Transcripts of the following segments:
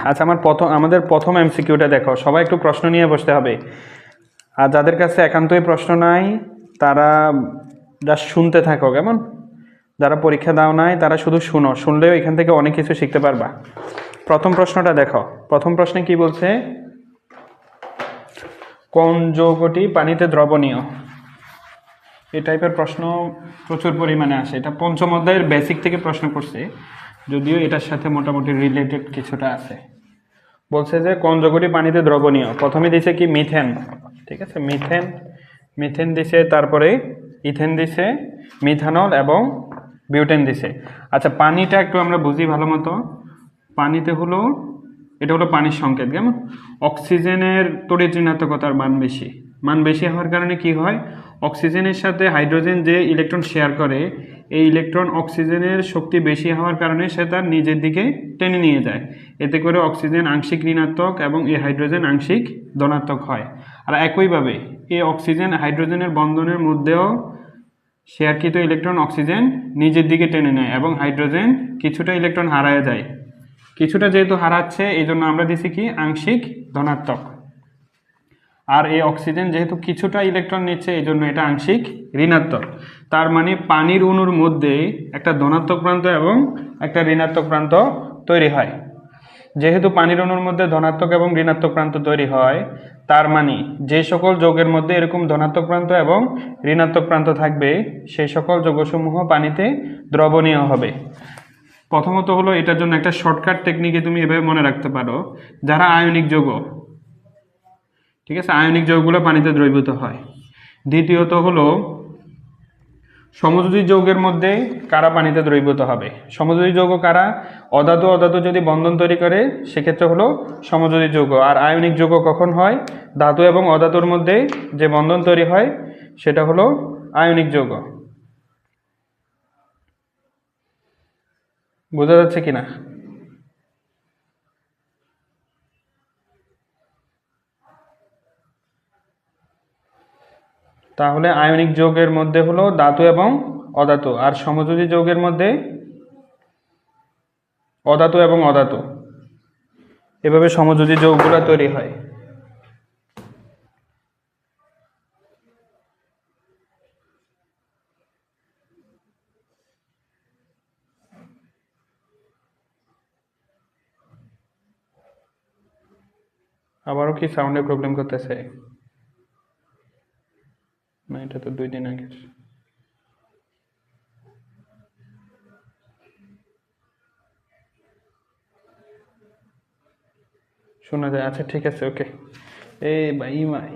আচ্ছা, আমাদের প্রথম এমসিকিউটা দেখো, সবাই একটু প্রশ্ন নিয়ে বসতে হবে। আর যাদের কাছে একান্তই প্রশ্ন নাই তারা জাস্ট শুনতে থাকো, কেমন? যারা পরীক্ষা দাও নাই তারা শুধু শুনো, শুনলেও এখান থেকে অনেক কিছু শিখতে পারবা। প্রথম প্রশ্নটা দেখো, প্রথম প্রশ্নে কি বলছে? কোন যৌগটি পানিতে দ্রবণীয়? এই টাইপের প্রশ্ন প্রচুর পরিমাণে আসে। এটা পঞ্চম অধ্যায়ের বেসিক থেকে প্রশ্ন করছে, যদিও এটার সাথে মোটামুটি রিলেটেড কিছুটা আছে। বলছে যে কোন যৌগটি পানিতে দ্রবণীয়। প্রথমে দিছে কি মিথেন, ঠিক আছে, মিথেন দিছে, তারপরে ইথেন দিছে, মিথানল এবং বিউটেন দিছে। আচ্ছা, পানিটা একটু আমরা বুঝি ভালো মতো। পানিতে হলো, এটা হলো পানির সংকেত, কেমন? অক্সিজেনের তড়িৎ ঋণাত্মকতার মান বেশি হওয়ার কারণে কি হয়? অক্সিজেনের সাথে হাইড্রোজেন যে ইলেকট্রন শেয়ার করে, এই ইলেকট্রন অক্সিজেনের শক্তি বেশি হওয়ার কারণে সে তার নিজের দিকে টেনে নিয়ে যায়। এতে করে অক্সিজেন আংশিক ঋণাত্মক এবং এই হাইড্রোজেন আংশিক ধনাত্মক হয়। আর একইভাবে এই অক্সিজেন হাইড্রোজেনের বন্ধনের মধ্যেও শেয়ারকৃত ইলেকট্রন অক্সিজেন নিজের দিকে টেনে নেয় এবং হাইড্রোজেন কিছুটা ইলেকট্রন হারায় যায়। কিছুটা যেহেতু হারাচ্ছে, এই জন্য আমরা দিছি কি আংশিক ধনাত্মক। আর এই অক্সিজেন যেহেতু কিছুটা ইলেকট্রন নিচ্ছে, এই জন্য এটা আংশিক ঋণাত্মক। তার মানে পানির অণুর মধ্যে একটা ধনাত্মক প্রান্ত এবং একটা ঋণাত্মক প্রান্ত তৈরি হয়। যেহেতু পানির অণুর মধ্যে ধনাত্মক এবং ঋণাত্মক প্রান্ত তৈরি হয়, তার মানে যে সকল যৌগের মধ্যে এরকম ধনাত্মক প্রান্ত এবং ঋণাত্মক প্রান্ত থাকবে, সেই সকল যৌগসমূহ পানিতে দ্রবণীয় হবে। প্রথমত হলো, এটার জন্য একটা শর্টকাট টেকনিকে তুমি এভাবে মনে রাখতে পারো, যারা আয়নিক যৌগ, ঠিক আছে, আয়নিক যৌগগুলো পানিতে দ্রবীভূত হয়। দ্বিতীয়ত হলো, সমযোজী যৌগের মধ্যে কারা পানিতে দ্রবীভূত হবে? সমযোজী যৌগ কারা? অধাতু যদি বন্ধন তৈরি করে সেক্ষেত্রে হলো সমযোজী যৌগ। আর আয়নিক যৌগ কখন হয়? ধাতু এবং অধাতুর মধ্যে যে বন্ধন তৈরি হয় সেটা হলো আয়নিক যৌগ। বোঝা যাচ্ছে কিনা? তাহলে আয়নিক যৌগের মধ্যে হলো ধাতু এবং অধাতু, আর সমযোজী যৌগের মধ্যে অধাতু এবং অধাতু। এভাবে সমযোজী যৌগগুলো তৈরি হয়। আবারও কি সাউন্ডে প্রবলেম করতেছে? না, এটা তো 2 দিন আগের। শোনা যায়? আচ্ছা, ঠিক আছে, ওকে। এই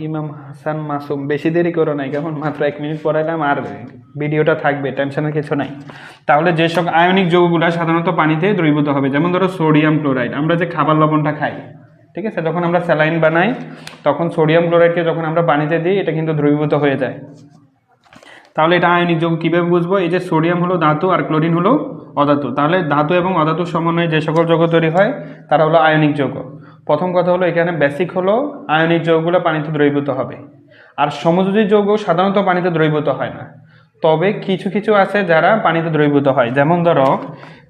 ইমাম হাসান মাসুম, বেশি দেরি করো নাই, কেমন? মাত্র 1 মিনিট পড়াইলাম, আর ভিডিওটা থাকবে, টেনশনের কিছু নাই। তাহলে যেসব আয়নিক যৌগগুলো সাধারণত পানিতে দ্রবীভূত হবে, যেমন ধরো সোডিয়াম ক্লোরাইড, আমরা যে খাবার লবণটা খাই, ঠিক আছে, যখন আমরা স্যালাইন বানাই তখন সোডিয়াম ক্লোরাইডকে যখন আমরা পানিতে দিই, এটা কিন্তু দ্রবীভূত হয়ে যায়। তাহলে এটা আয়নিক যৌগ কীভাবে বুঝবো? এই যে সোডিয়াম হলো ধাতু আর ক্লোরিন হলো অধাতু, তাহলে ধাতু এবং অধাতুর সমন্বয়ে যে সকল যৌগ তৈরি হয় তারা হলো আয়নিক যৌগ। প্রথম কথা হলো, এখানে বেসিক হলো আয়নিক যৌগগুলো পানিতে দ্রবীভূত হবে। আর সমযোজী যৌগ সাধারণত পানিতে দ্রবীভূত হয় না, তবে কিছু কিছু আছে যারা পানিতে দ্রবীভূত হয়। যেমন ধরো,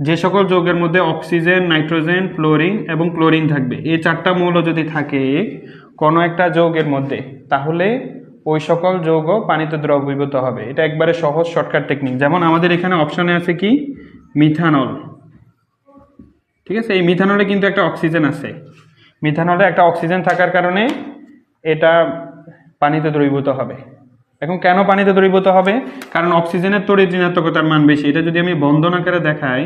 যে সকল যৌগের মধ্যে অক্সিজেন, নাইট্রোজেন, ফ্লোরিন এবং ক্লোরিন থাকবে, এই 4টা মৌল যদি থাকে কোনো একটা যৌগের মধ্যে, তাহলে ওই সকল যৌগ পানিতে দ্রবীভূত হবে। এটা একবারে সহজ শর্টকাট টেকনিক। যেমন আমাদের এখানে অপশনে আছে কি মিথানল, ঠিক আছে, এই মিথানলে কিন্তু একটা অক্সিজেন আছে। মিথানলে একটা অক্সিজেন থাকার কারণে এটা পানিতে দ্রবীভূত হবে। এখন কেন পানিতে দ্রবীভূত হবে? কারণ অক্সিজেনের তড়িৎ ঋণাত্মকতার মান বেশি। এটা যদি আমি বন্ধন আকারে দেখাই,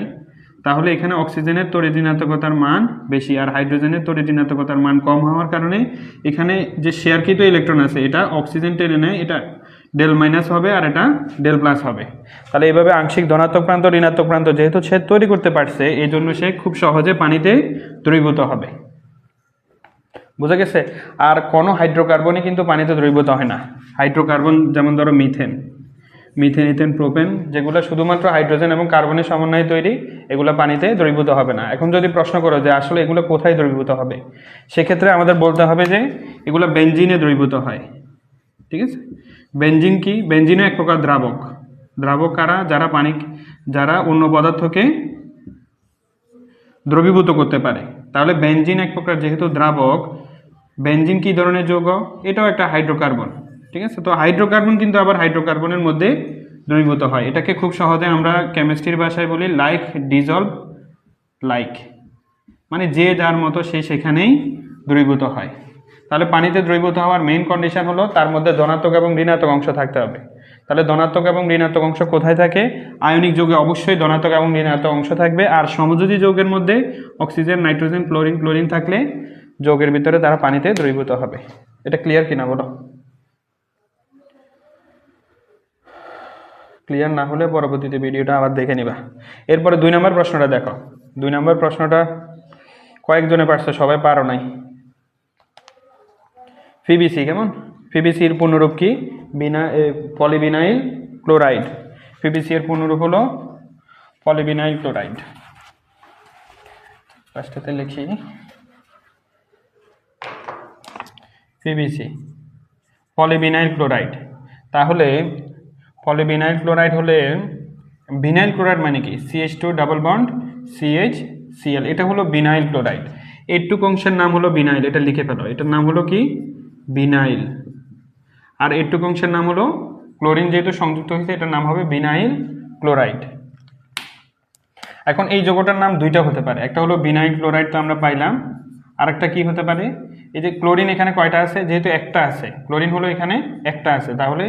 তাহলে এখানে অক্সিজেনের তড়িৎ ঋণাত্মকতার মান বেশি আর হাইড্রোজেনের তড়িৎ ঋণাত্মকতার মান কম হওয়ার কারণে এখানে যে শেয়ারকৃত ইলেকট্রন আছে, এটা অক্সিজেন টেনে নেয়, এটা ডেল মাইনাস হবে আর এটা ডেল প্লাস হবে। তাহলে এইভাবে আংশিক ধনাত্মক প্রান্ত, ঋণাত্মক প্রান্ত যেহেতু সে তৈরি করতে পারছে, এই জন্য সে খুব সহজে পানিতে দ্রবীভূত হবে। বোঝা গেছে? আর কোনো হাইড্রোকার্বনই কিন্তু পানিতে দ্রবীভূত হয় না। হাইড্রোকার্বন যেমন ধরো মিথেন, ইথেন, প্রোপেন, যেগুলো শুধুমাত্র হাইড্রোজেন এবং কার্বনের সমন্বয়ে তৈরি, এগুলো পানিতে দ্রবীভূত হবে না। এখন যদি প্রশ্ন করো যে আসলে এগুলো কোথায় দ্রবীভূত হবে, সেক্ষেত্রে আমাদের বলতে হবে যে এগুলো বেনজিনে দ্রবীভূত হয়, ঠিক আছে। বেনজিন কি? বেনজিনও এক প্রকার দ্রাবক। দ্রাবক কারা? যারা অন্য পদার্থকে দ্রবীভূত করতে পারে। তাহলে বেনজিন এক প্রকার যেহেতু দ্রাবক, বেনজিন কি ধরনের যৌগ? এটাও একটা হাইড্রোকার্বন, ঠিক আছে। তো হাইড্রোকার্বন কিন্তু আবার হাইড্রোকার্বনের মধ্যে দ্রবীভূত হয়। এটাকে খুব সহজে আমরা কেমিস্ট্রির ভাষায় বলি লাইক ডিজলভ লাইক, মানে যে যার মতো সে সেখানেই দ্রবীভূত হয়। তাহলে পানিতে দ্রবীভূত হওয়ার মেইন কন্ডিশন হলো তার মধ্যে ধনাত্মক এবং ঋণাত্মক অংশ থাকতে হবে। তাহলে ধনাত্মক এবং ঋণাত্মক অংশ কোথায় থাকে? আয়নিক যৌগে অবশ্যই ধনাত্মক এবং ঋণাত্মক অংশ থাকবে। আর সমযোজী যৌগের মধ্যে অক্সিজেন, নাইট্রোজেন, ক্লোরিন থাকলে যৌগের ভিতরে তারা পানিতে দ্রবীভূত হবে। এটা ক্লিয়ার কিনা বলো? ক্লিয়ার না হলে পরবর্তীতে ভিডিওটা আবার দেখে নিবা। এরপরে 2 নম্বর প্রশ্নটা দেখো। 2 নম্বর প্রশ্নটা কয়েকজনে পারছো, সবাই পারো নাই। পিবিসি কেমন? পিবিসির পূর্ণরূপ কি? Polyvinyl chloride. পিবিসি এর পূর্ণরূপ হলো পলিভিনাইল ক্লোরাইড। ফার্স্টেতে লিখি পিবিসি পলিভিনাইল ক্লোরাইড। তাহলে পলিভিনাইল ক্লোরাইড হলে ভিনাইল ক্লোরাইড মানে কি? CH2 double bond CH Cl, এটা হলো ভিনাইল ক্লোরাইড। এইটুক অংশের নাম হলো ভিনাইল, এটা লিখে ফেলো। এটার নাম হলো কি? ভিনাইল। আর এইটুক অংশের নাম হলো ক্লোরিন, যেহেতু সংযুক্ত হয়েছে এটার নাম হবে ভিনাইল ক্লোরাইড। এখন এই যৌগটার নাম দুইটা হতে পারে, একটা হলো ভিনাইল ক্লোরাইড, তো আমরা পাইলাম। আর একটা কি হতে পারে? এই যে ক্লোরিন এখানে কয়টা আছে? যেহেতু একটা আছে, ক্লোরিন হলো এখানে একটা আছে, তাহলে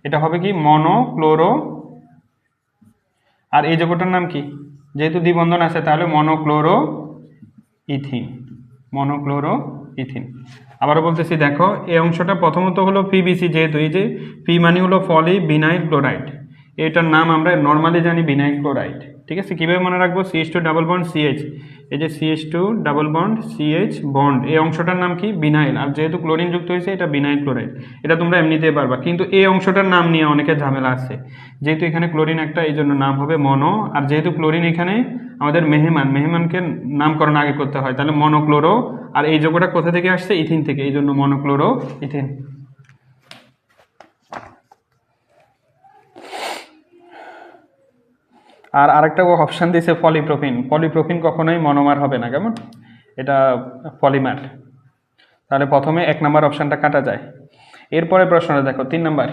এটা হবে কি? মনোক্লোরো। আর এই যৌগটার নাম কি? যেহেতু দ্বিবন্ধন আছে তাহলে মনোক্লোরো ইথিন। মনোক্লোরো ইথিন। আবারও বলতেছি, দেখো এই অংশটা প্রথমত হলো পিবিসি, যেহেতু এই যে পি মানে হলো পলিভিনাইল ক্লোরাইড, এটার নাম আমরা নর্মালি জানি ভিনাইল ক্লোরাইড, ঠিক আছে। কীভাবে মনে রাখবো? CH2 ডাবল বন্ড CH, এই যে CH2 double bond CH bond, এই অংশটার নাম কি? ভিনাইল। আর যেহেতু ক্লোরিন যুক্ত হয়েছে এটা ভিনাইল ক্লোরাইড, এটা তোমরা এমনিতেই পারবা। কিন্তু এই অংশটার নাম নিয়ে অনেকের ঝামেলা আছে, যেহেতু এখানে ক্লোরিন একটা, এই জন্য নাম হবে মনো। আর যেহেতু ক্লোরিন এখানে আমাদের মেহমানকে নামকরণ আগে করতে হয়, তাহলে মনোক্লোরো। আর এই যৌগটা কোথা থেকে আসছে? ইথিন থেকে, এই জন্য মনোক্লোরো ইথিন। আর আরেকটা অপশান দিয়েছে পলিপ্রোপিন। পলিপ্রোপিন কখনোই মনোমার হবে না, কেমন? এটা পলিমার। তাহলে প্রথমে 1 নম্বর অপশানটা কাটা যায়। এরপরে প্রশ্নটা দেখো, 3 নম্বর।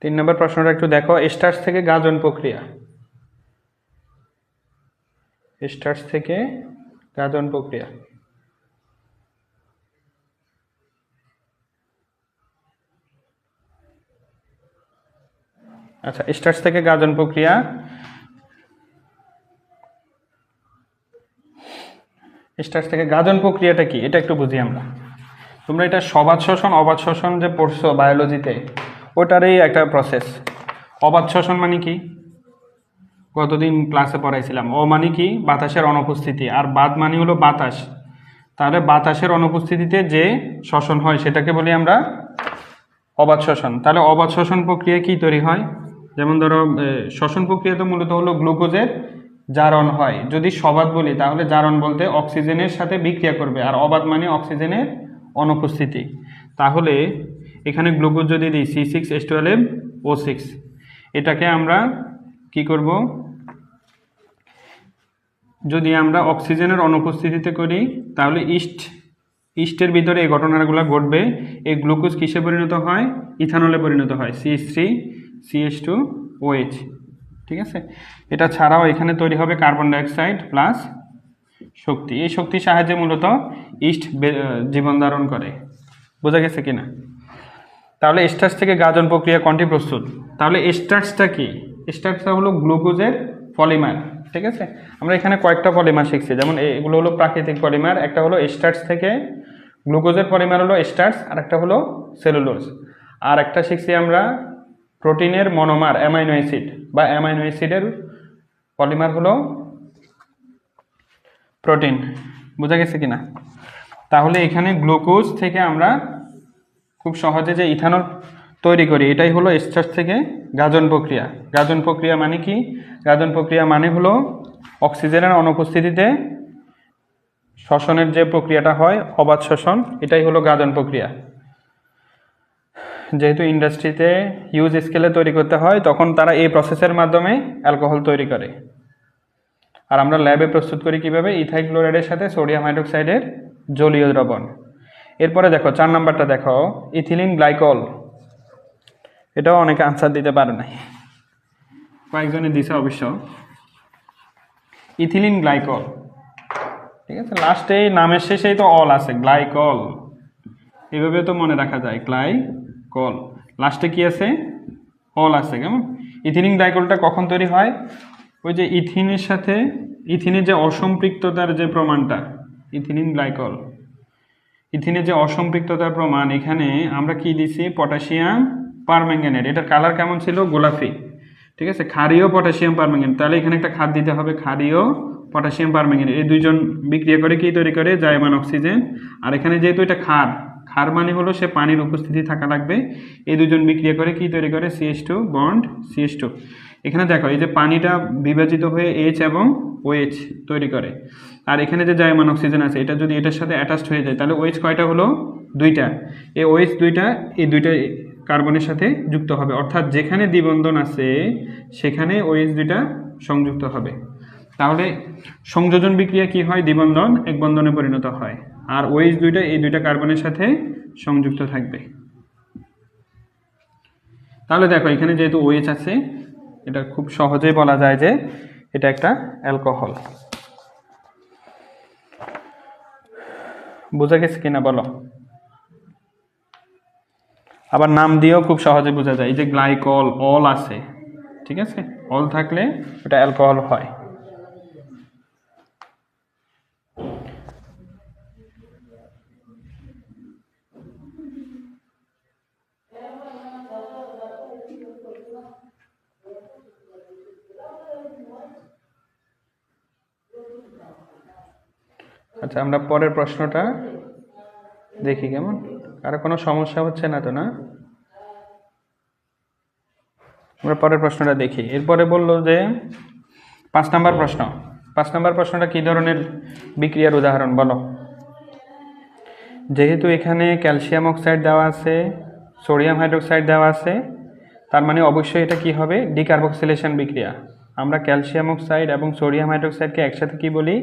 তিন নম্বর প্রশ্নটা একটু দেখো, স্টার্চ থেকে গাজন প্রক্রিয়া। স্টার্চ থেকে গাজন প্রক্রিয়া। আচ্ছা, স্টার্চ থেকে গাজন প্রক্রিয়া। স্টার্চ থেকে গাজন প্রক্রিয়াটা কি এটা একটু বুঝি আমরা। তোমরা এটা সবাত শোষণ অবাত শোষণ যে পড়ছো বায়োলজিতে, ওটারই একটা প্রসেস। অবাত শোষণ মানে কি? গতদিন ক্লাসে পড়াইছিলাম। ও মানে কি? বাতাসের অনুপস্থিতি। আর বাত মানে হলো বাতাস। তাহলে বাতাসের অনুপস্থিতিতে যে শ্বসন হয় সেটাকে বলি আমরা অবাত শোষণ। তাহলে অবাত শোষণ প্রক্রিয়া কি তৈরি হয়? যেমন ধরো শ্বসন প্রক্রিয়া তো মূলত হলো গ্লুকোজের জারণ হয়। যদি সবাত বলি তাহলে জারণ বলতে অক্সিজেনের সাথে বিক্রিয়া করবে, আর অবাত মানে অক্সিজেনের অনুপস্থিতি। তাহলে এখানে গ্লুকোজ যদি দিই C6H12O6, এটাকে আমরা কি করব? যদি আমরা অক্সিজেনের অনুপস্থিতিতে করি তাহলে ইস্টের ভিতরে এই ঘটনাগুলো ঘটবে। এই গ্লুকোজ কিসে পরিণত হয়? ইথানলে পরিণত হয়, CH3CH2OH, ঠিক আছে। এটা ছাড়াও এখানে তৈরি হবে কার্বন ডাইঅক্সাইড প্লাস শক্তি। এই শক্তির সাহায্যে মূলত ইস্ট জীবন ধারণ করে। বোঝা গেছে কিনা? তাহলে স্টার্চ থেকে গাজন প্রক্রিয়া কোনটি প্রস্তুত? তাহলে স্টার্চটা কি? স্টার্চটা হলো গ্লুকোজের পলিমার, ঠিক আছে। আমরা এখানে কয়েকটা পলিমার শিখছি, যেমন এগুলো হলো প্রাকৃতিক পলিমার। একটা হলো স্টার্চ থেকে গ্লুকোজের পলিমার হলো স্টার্চ, আর একটা হলো সেলুলোজ। আর একটা শিখছি আমরা প্রোটিনের মনোমার অ্যামাইনো অ্যাসিড বা অ্যামাইনো অ্যাসিডের পলিমার হলো প্রোটিন। বোঝা গেছে কিনা? তাহলে এখানে গ্লুকোজ থেকে আমরা খুব সহজে যে ইথানল তৈরি করি, এটাই হলো এস্টার্চ থেকে গাজন প্রক্রিয়া। গাজন প্রক্রিয়া মানে কি? গাজন প্রক্রিয়া মানে হলো অক্সিজেনের অনুপস্থিতিতে শ্বসনের যে প্রক্রিয়াটা হয়, অবাধ শ্বসন, এটাই হলো গাজন প্রক্রিয়া। যেহেতু ইন্ডাস্ট্রিতে হিউজ স্কেলে তৈরি করতে হয়, তখন তারা এই প্রসেসের মাধ্যমে অ্যালকোহল তৈরি করে। আর আমরা ল্যাবে প্রস্তুত করি কিভাবে? ইথাইল ক্লোরাইডের সাথে সোডিয়াম হাইড্রোক্সাইডের জলীয় দ্রবণ। এরপরে দেখো 4 নাম্বারটা দেখো, ইথিলিন গ্লাইকল। এটাও অনেকে আনসার দিতে পারে নাই, কয়েকজনে দিছে অবশ্য। ইথিলিন গ্লাইকল, ঠিক আছে, লাস্টে নামের শেষেই তো অল আছে, গ্লাইকল, এভাবে তো মনে রাখা যায়, গ্লাইকল, লাস্টে কি আছে? অল আছে। কেমন? ইথিলিন গ্লাইকলটা কখন তৈরি হয়? ওই যে ইথিনের সাথে ইথিনের যে অসম্পৃক্ততার যে প্রমাণটা, ইথিলিন গ্লাইকল, ইথিনের যে অসম্পৃক্ততার প্রমাণ, এখানে আমরা কি দিছি? Potassium permanganate. এটার কালার কেমন ছিল? গোলাপি, ঠিক আছে, ক্ষারীয় পটাশিয়াম পারম্যাঙ্গানেট। তাহলে এখানে একটা খাদ দিতে হবে, ক্ষারীয় পটাশিয়াম পারম্যাঙ্গানেট। এই দুইজন বিক্রিয়া করে কি তৈরি করে? জায়মান অক্সিজেন। আর এখানে যেহেতু এটা ক্ষার, ক্ষার মানে হলো সে পানির উপস্থিতি থাকা লাগবে। এই দুজন বিক্রিয়া করে কি তৈরি করে? CH2 bond CH2। এখানে দেখো, এই যে পানিটা বিভাজিত হয়ে H এবং OH তৈরি করে। আর এখানে যে জায়মান অক্সিজেন আছে, এটা যদি এটার সাথে অ্যাটাচড হয়ে যায়, তাহলে OH কয়টা হলো? 2টা। এই OH 2টা, এই 2টা কার্বনের সাথে যুক্ত হবে, অর্থাৎ যেখানে দ্বিবন্ধন আছে সেখানে OH 2টা সংযুক্ত হবে। তাহলে সংযোজন বিক্রিয়া কি হয়? দ্বিবন্ধন এক বন্ধনে পরিণত হয়, আর OH 2টা এই 2টা কার্বনের সাথে সংযুক্ত থাকবে। তাহলে দেখো, এখানে যেহেতু OH আছে, এটা খুব সহজেই বলা যায় যে এটা একটা অ্যালকোহল। বোঝা গেছে কিনা বলো? আবার নাম দিয়েও খুব সহজে বোঝা যায়, এই যে গ্লাইকল, অল আছে, ঠিক আছে, অল থাকলে এটা অ্যালকোহল হয়। আচ্ছা, আমরা পরের প্রশ্নটা দেখি কেমন। কারো কোনো সমস্যা হচ্ছে না তো? না, আমরা পরের প্রশ্নটা দেখি। এরপরে বললো যে 5 নাম্বার প্রশ্ন। 5 নাম্বার প্রশ্নটা কি ধরনের বিক্রিয়ার উদাহরণ বলো? যেহেতু এখানে ক্যালসিয়াম অক্সাইড দেওয়া আছে, সোডিয়াম হাইড্রোক্সাইড দেওয়া আছে, তার মানে অবশ্যই এটা কি হবে? ডিকার্বক্সিলেশন বিক্রিয়া। আমরা ক্যালসিয়াম অক্সাইড এবং সোডিয়াম হাইড্রোক্সাইডকে একসাথে কি বলি?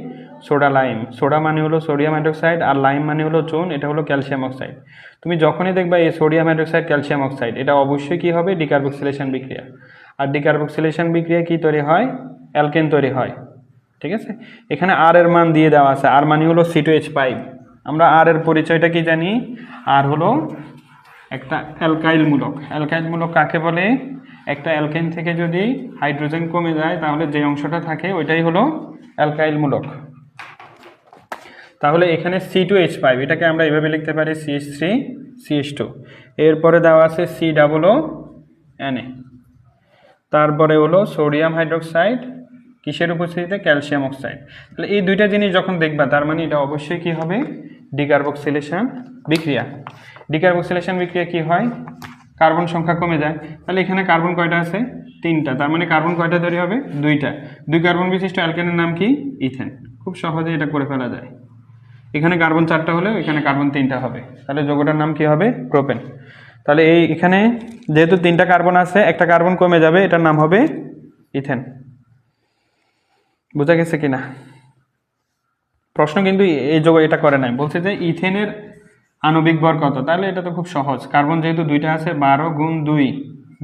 Soda lime. সোডা মানে হলো সোডিয়াম হাইড্রোক্সাইড, আর লাইম মানে হলো চুন, এটা হলো ক্যালসিয়াম অক্সাইড। তুমি যখনই দেখবা এই সোডিয়াম হাইড্রোক্সাইড, ক্যালসিয়াম অক্সাইড, এটা অবশ্যই কি হবে? ডিকার্বক্সিলেশন বিক্রিয়া। আর ডিকার্বক্সিলেশন বিক্রিয়া কি তৈরি হয়? অ্যালকেন তৈরি হয়, ঠিক আছে। এখানে আর এর মান দিয়ে দেওয়া আছে, আর মানে হলো C2H5। আমরা আর এর পরিচয়টা কি জানি? আর হলো একটা অ্যালকাইল মূলক। অ্যালকাইল মূলক কাকে বলে? একটা অ্যালকেন থেকে যদি হাইড্রোজেন কমে যায়, তাহলে যে অংশটা থাকে ওইটাই হলো অ্যালকাইল মূলক। তাহলে এখানে C2H5, এটাকে আমরা এভাবে লিখতে পারি CH3CH2। এরপরে দেওয়া আছে COONA। তারপরে হলো সোডিয়াম হাইড্রোক্সাইড, কিসের উপস্থিতিতে? Calcium oxide. তাহলে এই দুইটা জিনিস যখন দেখবা, তার মানে এটা অবশ্যই কি হবে? ডিকার্বক্সিলেশন বিক্রিয়া। ডিকার্বক্সিলেশন বিক্রিয়া কি হয়? কার্বন সংখ্যা কমে যায়। তাহলে এখানে কার্বন কয়টা আছে? 3টা। তার মানে কার্বন কয়টা তৈরি হবে? 2টা। 2 কার্বন বিশিষ্ট অ্যালকেনের নাম কি? ইথেন। খুব সহজে এটা করে ফেলা যায়। এখানে কার্বন 4টা হলে এখানে কার্বন 3টা হবে, তাহলে যৌগটার নাম কি হবে? প্রোপেন। তাহলে এখানে যেহেতু 3টা কার্বন আছে, একটা কার্বন কমে যাবে, এটার নাম হবে ইথেন। বোঝা গেছে কিনা? প্রশ্ন কিন্তু এই যোগ এটা করে নাই, বলছে যে ইথেনের আণবিক ভর কত। তাহলে এটা তো খুব সহজ, কার্বন যেহেতু 2টা আছে, 12 গুণ 2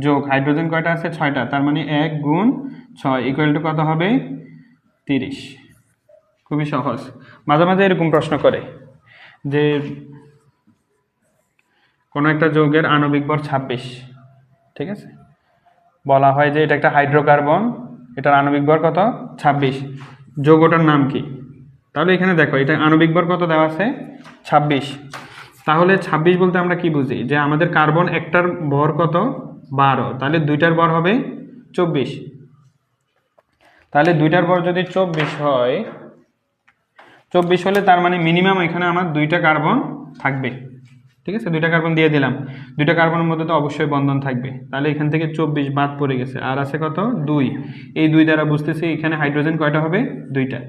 যোগ হাইড্রোজেন কয়টা আছে? 6টা, তার মানে 1 গুণ 6 ইকুয়াল টু কত হবে? 30। খুবই সহজ। মাঝে মাঝে এরকম প্রশ্ন করে যে কোনো একটা যৌগের আণবিক ভর 26, ঠিক আছে, বলা হয় যে এটা একটা হাইড্রোকার্বন, এটার আণবিক ভর কত? 26, যৌগটার নাম কি? তাহলে এখানে দেখো, এটা আণবিক ভর কত দেওয়া আছে? 26। তাহলে 26 বলতে আমরা কি বুঝি? যে আমাদের কার্বন একটার ভর কত? 12, তাহলে 2টার ভর হবে 24। তাহলে 2টার ভর যদি 24 হয়, 24 হলে তার মানে মিনিমাম এখানে আমার 2টা কার্বন থাকবে, ঠিক আছে, 2টা কার্বন দিয়ে দিলাম, 2টা কার্বনের মধ্যে তো অবশ্যই বন্ধন থাকবে, তাহলে এখান থেকে 24 বাদ পড়ে গেছে, আর আছে কত 2। এই 2 দ্বারা বুঝতেছি এখানে হাইড্রোজেন কয়টা হবে, 2টা।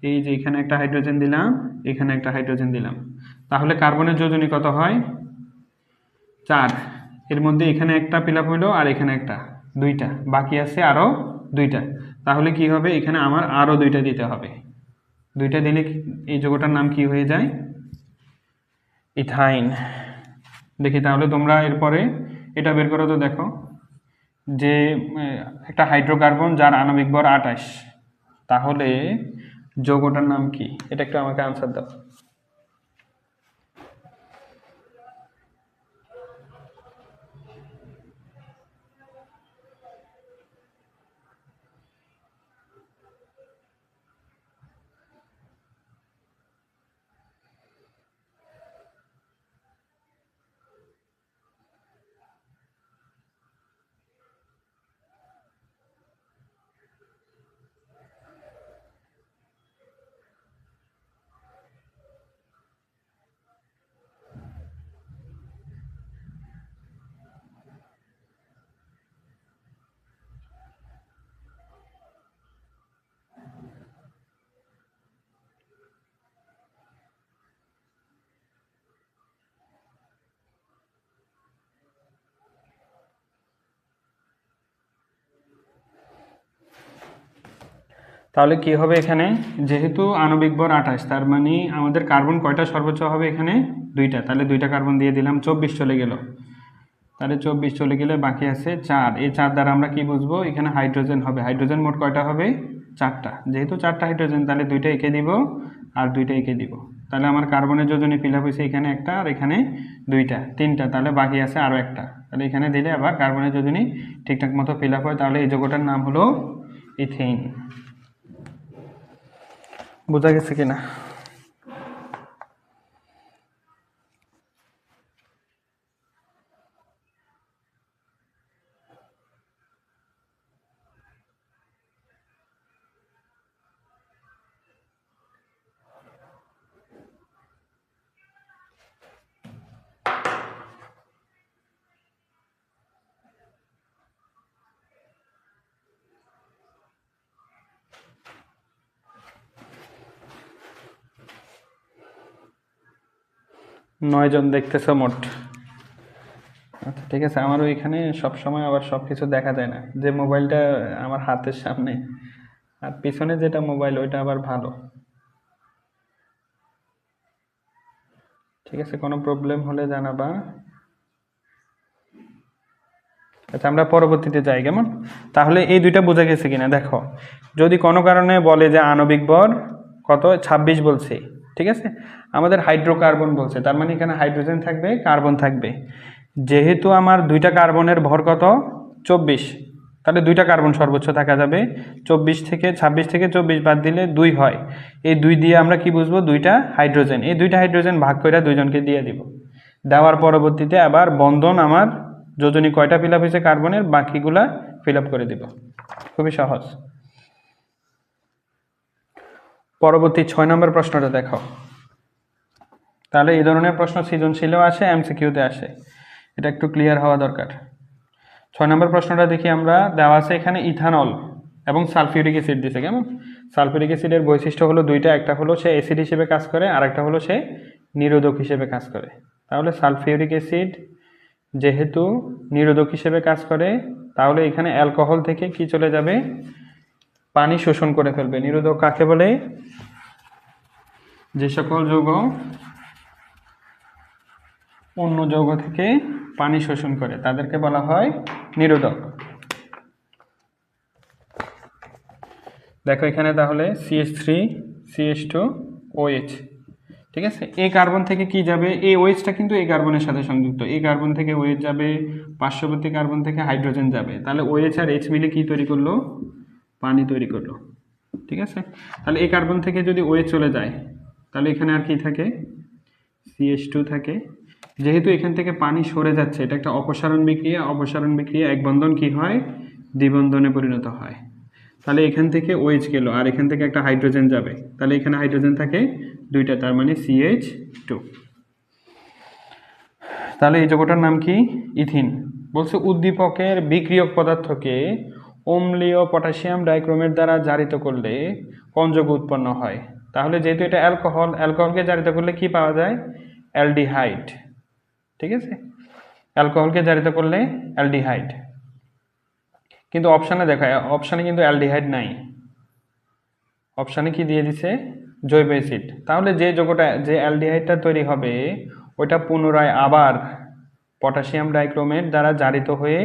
এই যে এখানে একটা হাইড্রোজেন দিলাম, এখানে একটা হাইড্রোজেন দিলাম, তাহলে কার্বনের যোজনী কত হয় 4। এর মধ্যে এখানে একটা ফিল আপ হলো আর এখানে একটা, 2টা বাকি আছে, আরও 2টা। তাহলে কি হবে, এখানে আমার আরও 2টা দিতে হবে, 2টা দিলে এই যৌগটার নাম কি হয়ে যায়, ইথাইন। দেখি তাহলে তোমরা এরপরে এটা বের করো তো, দেখো যে একটা হাইড্রোকার্বন যার আণবিক ভর 28, তাহলে যৌগটার নাম কি, এটা একটু আমাকে আনসার দাও। তাহলে কি হবে এখানে, যেহেতু আণবিক ভর 28, তার মানে আমাদের কার্বন কয়টা সর্বোচ্চ হবে এখানে, 2টা, তাহলে 2টা কার্বন দিয়ে দিলাম, 24 চলে গেল, তাহলে 24 চলে গেলে বাকি আছে 4। এই 4 দ্বারা আমরা কি বুঝবো, এখানে হাইড্রোজেন হবে, হাইড্রোজেন মোট কয়টা হবে 4টা, যেহেতু 4টা হাইড্রোজেন তাহলে 2টা এঁকে দিব আর 2টা এঁকে দিব, তাহলে আমার কার্বনের যোজনী ফিল আপ হয়েছে এখানে একটা আর এখানে 2টা, 3টা, তাহলে বাকি আছে আরও একটা, তাহলে এখানে দিলে আবার কার্বনের যোজনী ঠিকঠাক মতো ফিল আপ হয়, তাহলে এই যৌগটার নাম হলো ইথিন। বোঝা গেছে কিনা? নয় জন দেখতেছো মোট। আচ্ছা ঠিক আছে, আমারও এখানে সব সময় আবার সব কিছু দেখা যায় না, যে মোবাইলটা আমার হাতের সামনে আর পিছনে যেটা মোবাইল ওইটা আবার ভালো। ঠিক আছে, কোনো প্রবলেম হলে জানাবা। আচ্ছা আমরা পরবর্তীতে যাই কেমন। তাহলে এই 2টা বোঝা গেছে কিনা দেখো, যদি কোনো কারণে বলে যে আণবিক ভর কত 26 বলছে, ঠিক আছে, আমাদের হাইড্রোকার্বন বলছে, তার মানে এখানে হাইড্রোজেন থাকবে, কার্বন থাকবে, যেহেতু আমার 2টা কার্বনের ভর কত 24, তাহলে 2টা কার্বন সর্বোচ্চ থাকা যাবে, 26 থেকে 24 বাদ দিলে 2 হয়, এই 2 দিয়ে আমরা কি বুঝবো, 2টা হাইড্রোজেন, এই 2টা হাইড্রোজেন ভাগ করে 2জনকে দিয়ে দিব, দেওয়ার পরবর্তীতে আবার বন্ধন আমার যোজনী কয়টা ফিল আপ হয়েছে কার্বনের, বাকিগুলা ফিল আপ করে দিব, খুবই সহজ। পরবর্তী 6 নম্বর প্রশ্নটা দেখো, তাহলে এই ধরনের প্রশ্ন সৃজনশীলেও আসে, এমসিকিউতে আসে, এটা একটু ক্লিয়ার হওয়া দরকার। 6 নম্বর প্রশ্নটা দেখি আমরা, দেওয়া আছে এখানে ইথানল এবং সালফিউরিক অ্যাসিড দিছে কেমন। সালফিউরিক অ্যাসিডের বৈশিষ্ট্য হলো 2টা, একটা হলো সে অ্যাসিড হিসেবে কাজ করে আর একটা হলো সে নিরোধক হিসেবে কাজ করে। তাহলে সালফিউরিক অ্যাসিড যেহেতু নিরোধক হিসেবে কাজ করে, তাহলে এখানে অ্যালকোহল থেকে কি চলে যাবে, পানি শোষণ করে ফেলবে। নিরোধক কাকে বলে, যে সকল যৌগ অন্য যৌগ থেকে পানি শোষণ করে তাদেরকে বলা হয় নিরোধক। দেখো এখানে তাহলে CH3 CH2 OH, ঠিক আছে, এই কার্বন থেকে কি যাবে, এই OH-টা কিন্তু এই কার্বনের সাথে সংযুক্ত, এই কার্বন থেকে OH যাবে, পার্শ্ববর্তী কার্বন থেকে হাইড্রোজেন যাবে, তাহলে OH আর H মিলে কি তৈরি করলো, পানি তৈরি করলো, ঠিক আছে। তাহলে এই কার্বন থেকে যদি OH চলে যায়, তাহলে এখানে আর কি থাকে, CH2 থাকে, যেহেতু এখান থেকে পানি সরে যাচ্ছে, এটা একটা অপসারণ বিক্রিয়া, অপসারণ বিক্রিয়া এক বন্ধন কি হয়, দ্বিবন্ধনে পরিণত হয়, তাহলে এখান থেকে OH গেল আর এখান থেকে একটা হাইড্রোজেন যাবে, তাহলে এখানে হাইড্রোজেন থাকে 2টা, তার মানে CH2। তাহলে এই যৌগটার নাম কি? ইথিন। বলছে উদ্দীপকের বিক্রিয়ক পদার্থকে অম্লীয় পটাশিয়াম ডাইক্রোমেট দ্বারা জারিত করলে কোন যৌগ উৎপন্ন হয়? তাহলে যেহেতু এটা অ্যালকোহল, অ্যালকোহলকে জারিত করলে কি পাওয়া যায়? অ্যালডিহাইড। ঠিক আছে, অ্যালকোহলকে জারিত করলে অ্যালডিহাইড। কিন্তু অপশানে দেখা, অপশানে কিন্তু অ্যালডিহাইড নাই, অপশানে কি দিয়ে দিছে? জৈব অ্যাসিড। তাহলে যে যৌগটা, যে অ্যালডিহাইডটা তৈরি হবে ওইটা পুনরায় আবার পটাশিয়াম ডাইক্রোমেট দ্বারা জারিত হয়ে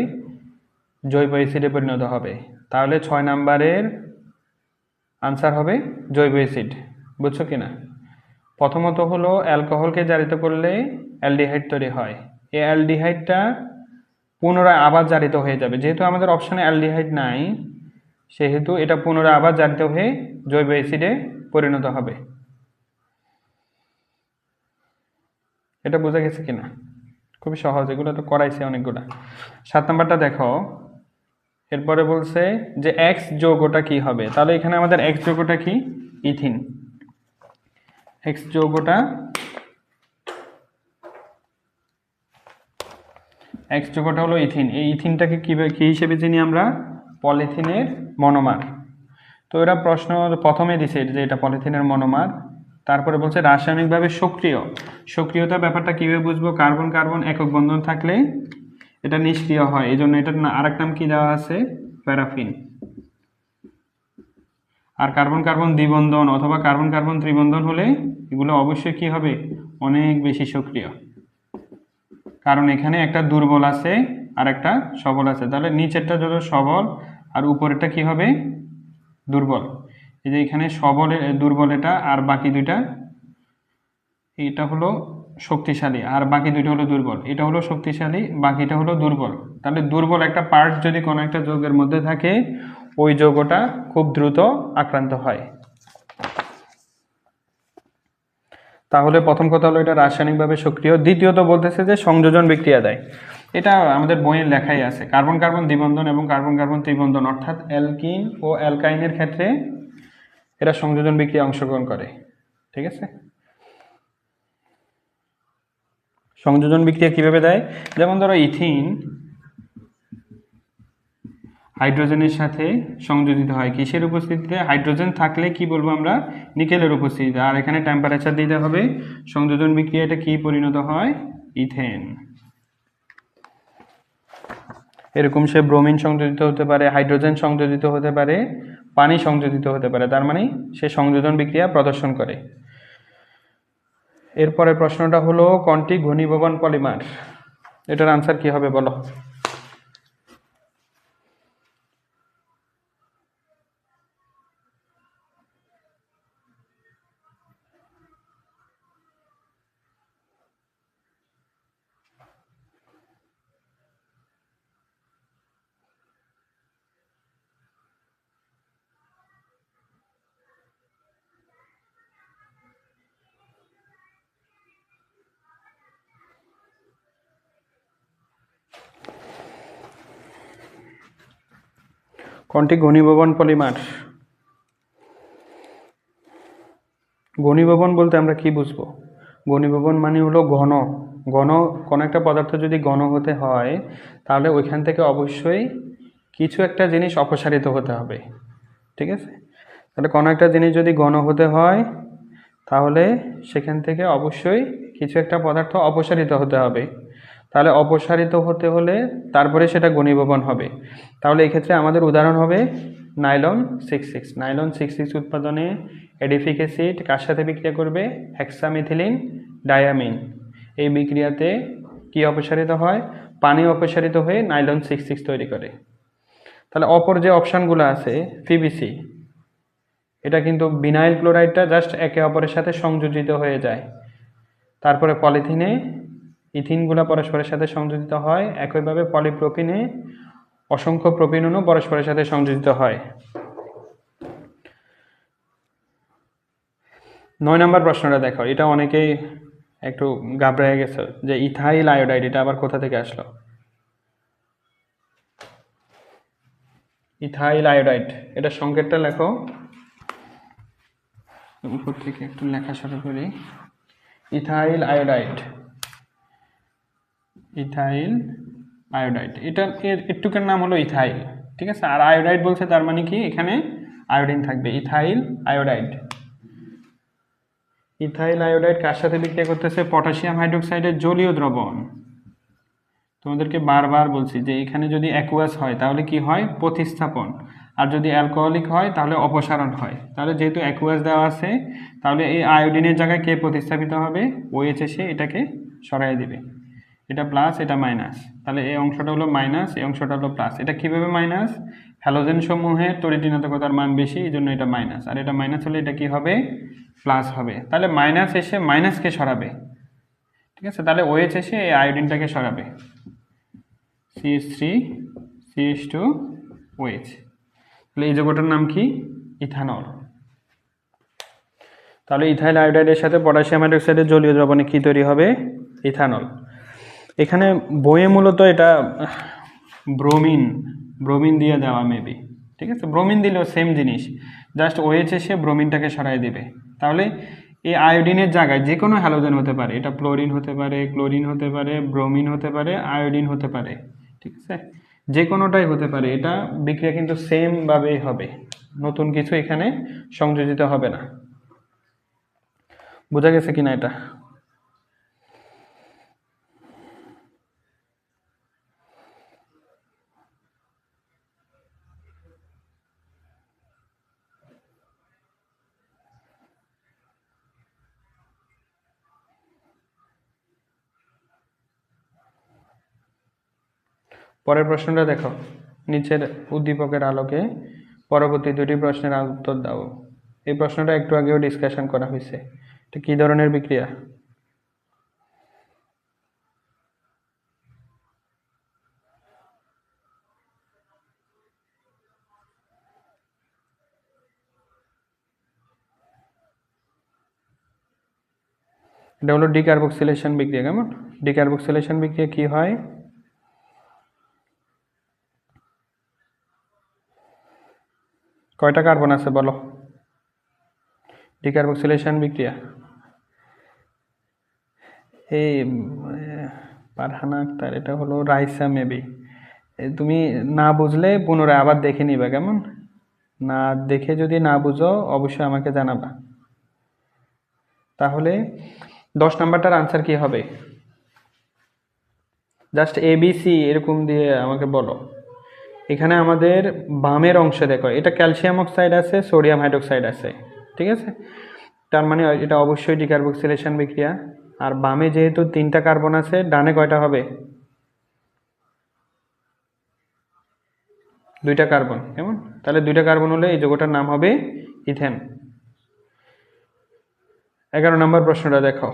জৈব অ্যাসিডে পরিণত হবে। তাহলে 6 নাম্বারের আনসার হবে জৈব অ্যাসিড। বুঝছো কিনা? প্রথমত হলো অ্যালকোহলকে জারিত করলে অ্যালডিহাইড তৈরি হয়, এই অ্যালডিহাইডটা পুনরায় আবার জারিত হয়ে যাবে। যেহেতু আমাদের অপশানে অ্যালডিহাইড নাই সেহেতু এটা পুনরায় আবার জারিত হয়ে জৈব অ্যাসিডে পরিণত হবে। এটা বোঝা গেছে কিনা? খুবই সহজ, এগুলো তো করাইছে অনেকগুলা। 7 নাম্বারটা দেখো, এরপরে বলছে যে এক্স যৌগটা কি হবে? তাহলে এখানে আমাদের এক্স যৌগটা কি? ইথিন। এক্স যৌগটা, এক্স যৌগটা হলো ইথিন। এই ইথিনটাকে কি হিসেবে চিনি আমরা? পলিথিনের মনোমার। তো এরা প্রশ্ন প্রথমে দিছে যে এটা পলিথিনের মনোমার। তারপরে বলছে রাসায়নিকভাবে সক্রিয়। সক্রিয়তার ব্যাপারটা কিভাবে বুঝবো? কার্বন কার্বন একক বন্ধন থাকলে এটা নিষ্ক্রিয় হয়, এই জন্য এটার আরেক নাম কি দেওয়া আছে? প্যারাফিন। আর কার্বন কার্বন দ্বিবন্ধন অথবা কার্বন কার্বন ত্রিবন্ধন হলে এগুলো অবশ্যই কি হবে? অনেক বেশি সক্রিয়, কারণ এখানে একটা দুর্বল আছে আর একটা সবল আছে। তাহলে নিচেরটা যত সবল আর উপরেরটা কি হবে? দুর্বল। এই যে এখানে সবল দুর্বল এটা, আর বাকি দুইটা, এটা হলো শক্তিশালী আর বাকি দুইটা হলো দুর্বল। এটা হলো শক্তিশালী, বাকিটা হলো দুর্বল। তাহলে দুর্বল একটা পার্ট যদি কোনো একটা যৌগের মধ্যে থাকে ওই যৌগটা খুব দ্রুত আক্রান্ত হয়। তাহলে প্রথম কথা হলো এটা রাসায়নিকভাবে সক্রিয়। দ্বিতীয়ত বলতেছে যে সংযোজন বিক্রিয়া দেয়। এটা আমাদের বইয়ের লেখাই আছে, কার্বন কার্বন দ্বিবন্ধন এবং কার্বন কার্বন ত্রিবন্ধন অর্থাৎ অ্যালকিন ও অ্যালকাইনের ক্ষেত্রে এরা সংযোজন বিক্রিয়া অংশগ্রহণ করে। ঠিক আছে, সংযোজন বিক্রিয়া কিভাবে দেয়? যেমন ধরো ইথিন হাইড্রোজেনের সাথে সংযোজিত হয়, কিসের উপস্থিতিতে? হাইড্রোজেন থাকলে কি বলবো আমরা? নিকেলের উপস্থিতিতে। আর এখানে টেম্পারেচার দিতে হবে। সংযোজন বিক্রিয়া এটা কি পরিণত হয়? ইথেন। এরকম সে ব্রোমিন সংযোজিত হতে পারে, হাইড্রোজেন সংযোজিত হতে পারে, পানি সংযোজিত হতে পারে, তার মানে সে সংযোজন বিক্রিয়া প্রদর্শন করে। এরপরে প্রশ্নটা হলো কোনটি ঘনীভবন পলিমার? এটার আনসার কি হবে বলো? কোনটি ঘনীভবন পলিমার? ঘনীভবন বলতে আমরা কি বুঝবো? ঘনীভবন মানে হলো ঘন। ঘন কোনো একটা পদার্থ যদি ঘন হতে হয় তাহলে ওইখান থেকে অবশ্যই কিছু একটা জিনিস অপসারিত হতে হবে। ঠিক আছে, তাহলে কোনো একটা জিনিস যদি ঘন হতে হয় তাহলে সেখান থেকে অবশ্যই কিছু একটা পদার্থ অপসারিত হতে হবে। তাহলে অপসারিত হতে হলে তারপরে সেটা ঘনীভবন হবে। তাহলে এক্ষেত্রে আমাদের উদাহরণ হবে নাইলন 66। নাইলন 66 উৎপাদনে এডিফিক অ্যাসিড কার সাথে বিক্রিয়া করবে? Hexamethylene diamine. এই বিক্রিয়াতে কি অপসারিত হয়? পানি অপসারিত হয়ে নাইলন 66 তৈরি করে। তাহলে অপর যে অপশানগুলো আছে, পিভিসি, এটা কিন্তু বিনাইল ক্লোরাইডটা জাস্ট একে অপরের সাথে সংযোজিত হয়ে যায়। তারপরে পলিথিনে ইথিনগুলো পরস্পরের সাথে সংযোজিত হয়। একইভাবে পলিপ্রোপিনে অসংখ্য প্রোপিনও পরস্পরের সাথে সংযোজিত হয়। 9 নম্বর প্রশ্নটা দেখো, এটা অনেকেই একটু ঘাবড়ে গেছে যে ইথাইল আয়োডাইড এটা আবার কোথা থেকে আসলো। ইথাইল আয়োডাইড, এটা সংকেতটা লেখো। উপর থেকে একটু লেখা শুরু করি। ইথাইল আয়োডাইড, ইথাইল আয়োডাইড, এটা এর একটুকের নাম হলো ইথাইল, ঠিক আছে। আর আয়োডাইড বলছে তার মানে কি এখানে আয়োডিন থাকবে, ইথাইল আয়োডাইড। ইথাইল আয়োডাইড কার সাথে বিক্রিয়া করতেছে? পটাশিয়াম হাইড্রোক্সাইডের জলীয় দ্রবণ। তোমাদেরকে বারবার বলছি যে এখানে যদি অ্যাকুয়াস হয় তাহলে কি হয়? প্রতিস্থাপন। আর যদি অ্যালকোহলিক হয় তাহলে অপসারণ হয়। তাহলে যেহেতু অ্যাকুয়াস দেওয়া আছে তাহলে এই আয়োডিনের জায়গায় কে প্রতিস্থাপিত হবে? OH এসে এটাকে সরাই দিবে। এটা প্লাস, এটা মাইনাস, তাহলে এই অংশটা হলো মাইনাস, এই অংশটা হলো প্লাস। এটা কিভাবে মাইনাস? হ্যালোজেন সমূহের তড়িৎ-ঋণাত্মকতার মান বেশি, এই জন্য এটা মাইনাস। আর এটা মাইনাস হলে এটা কি হবে? প্লাস হবে। তাহলে মাইনাস এসে মাইনাসকে সরাবে, ঠিক আছে। তাহলে OH এসে এই আয়োডিনটাকে সরাবে, CH3 CH2 OH। তাহলে এই যৌগটার নাম কি? ইথানল। তাহলে ইথাইল আয়োডাইডের সাথে পটাশিয়াম হাইড্রোক্সাইডের জলীয় দ্রবণে কি তৈরি হবে? ইথানল। এখানে বইয়ে মূলত এটা ব্রোমিন দিয়ে দেওয়া মেবি, ঠিক আছে। ব্রোমিন দিলেও সেম জিনিস, জাস্ট OH এসে ব্রোমিনটাকে সরাই দেবে। তাহলে এই আয়োডিনের জায়গায় যে কোনো হ্যালোজেন হতে পারে, এটা ফ্লোরিন হতে পারে, ক্লোরিন হতে পারে, ব্রোমিন হতে পারে, আয়োডিন হতে পারে, ঠিক আছে। যে কোনোটাই হতে পারে, এটা বিক্রিয়া কিন্তু সেমভাবেই হবে, নতুন কিছু এখানে সংযোজিত হবে না। বোঝা গেছে কিনা এটা? পরের প্রশ্নটা দেখো, নিচের উদ্দীপকের আলোকে পরবর্তী দুটি প্রশ্নের উত্তর দাও। এই প্রশ্নটা একটু আগেও ডিসকাশন করা হয়েছে। এটা কি ধরনের বিক্রিয়া? এটা হলো ডিকার্বক্সিলেশন বিক্রিয়া। কেমন? ডিকার্বক্সিলেশন বিক্রিয়া কি হয়? কয়টা কার্বন আছে বলো? ডিকার্বক্সিলেশন বিক্রিয়া এই পারহানা আক্তার, এটা হলো রাইসা মেবি। তুমি না বুঝলে পুনরায় আবার দেখে নিবা, কেমন? না দেখে যদি না বুঝো অবশ্যই আমাকে জানাবা। তাহলে 10 নাম্বারটার আনসার কি হবে? জাস্ট ABC এরকম দিয়ে আমাকে বলো। এখানে আমাদের বামের অংশে দেখো, এটা ক্যালসিয়াম অক্সাইড আছে, সোডিয়াম হাইড্রোক্সাইড আছে, ঠিক আছে। তার মানে এটা অবশ্যই ডিকার্বক্সিলেশন বিক্রিয়া। আর বামে যেহেতু 3টা কার্বন আছে, ডানে কয়টা হবে? 2টা কার্বন। কেমন? তাহলে 2টা কার্বন হলে এই যৌগটার নাম হবে ইথেন। 11 নম্বর প্রশ্নটা দেখো।